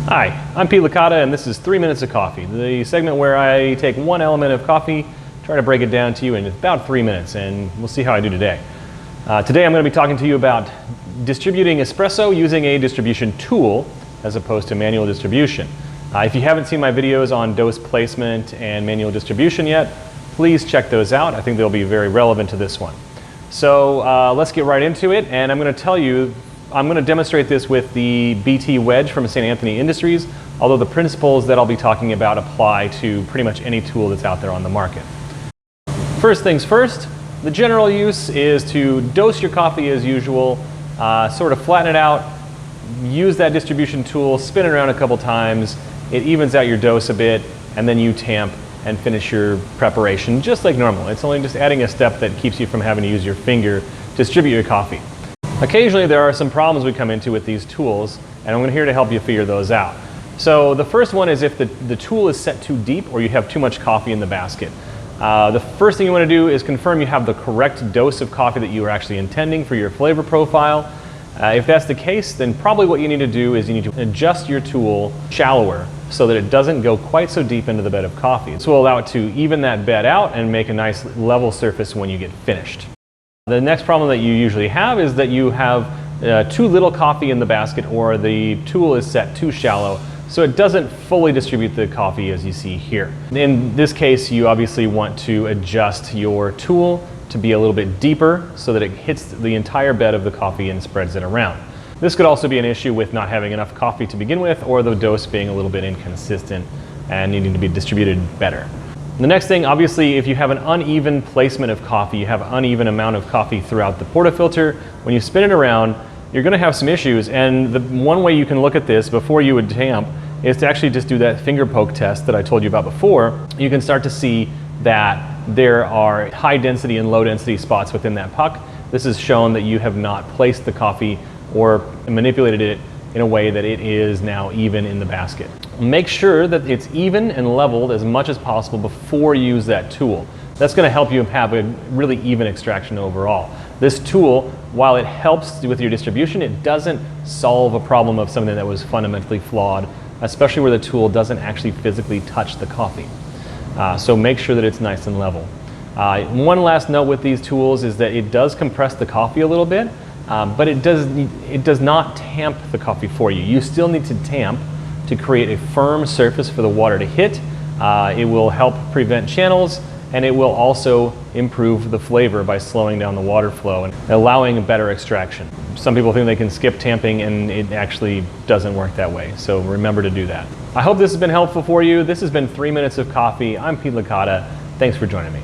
Hi, I'm Pete Licata and this is 3 Minutes of Coffee, the segment where I take one element of coffee, try to break it down to you in about 3 minutes, and we'll see how I do today. Today I'm going to be talking to you about distributing espresso using a distribution tool as opposed to manual distribution. If you haven't seen my videos on dose placement and manual distribution yet, please check those out. I think they'll be very relevant to this one. So let's get right into it, and I'm going to demonstrate this with the BT wedge from St. Anthony Industries, although the principles that I'll be talking about apply to pretty much any tool that's out there on the market. First things first, the general use is to dose your coffee as usual, sort of flatten it out, use that distribution tool, spin it around a couple times, it evens out your dose a bit, and then you tamp and finish your preparation just like normal. It's only just adding a step that keeps you from having to use your finger to distribute your coffee. Occasionally there are some problems we come into with these tools, and I'm here to help you figure those out. So the first one is if the tool is set too deep or you have too much coffee in the basket. The first thing you want to do is confirm you have the correct dose of coffee that you are actually intending for your flavor profile. If that's the case, then probably what you need to do is you need to adjust your tool shallower so that it doesn't go quite so deep into the bed of coffee. This will allow it to even that bed out and make a nice level surface when you get finished. The next problem that you usually have is that you have too little coffee in the basket, or the tool is set too shallow, so it doesn't fully distribute the coffee as you see here. In this case, you obviously want to adjust your tool to be a little bit deeper so that it hits the entire bed of the coffee and spreads it around. This could also be an issue with not having enough coffee to begin with, or the dose being a little bit inconsistent and needing to be distributed better. The next thing, obviously, if you have an uneven placement of coffee, you have an uneven amount of coffee throughout the portafilter, when you spin it around, you're going to have some issues. And the one way you can look at this before you would tamp is to actually just do that finger poke test that I told you about before. You can start to see that there are high density and low density spots within that puck. This is shown that you have not placed the coffee or manipulated it in a way that it is now even in the basket. Make sure that it's even and leveled as much as possible before you use that tool. That's going to help you have a really even extraction overall. This tool, while it helps with your distribution, it doesn't solve a problem of something that was fundamentally flawed, especially where the tool doesn't actually physically touch the coffee. So make sure that it's nice and level. One last note with these tools is that it does compress the coffee a little bit, but it does not tamp the coffee for you. You still need to tamp to create a firm surface for the water to hit. It will help prevent channels, and it will also improve the flavor by slowing down the water flow and allowing a better extraction. Some people think they can skip tamping, and it actually doesn't work that way, so remember to do that. I hope this has been helpful for you. This has been 3 Minutes of Coffee. I'm Pete Licata. Thanks for joining me.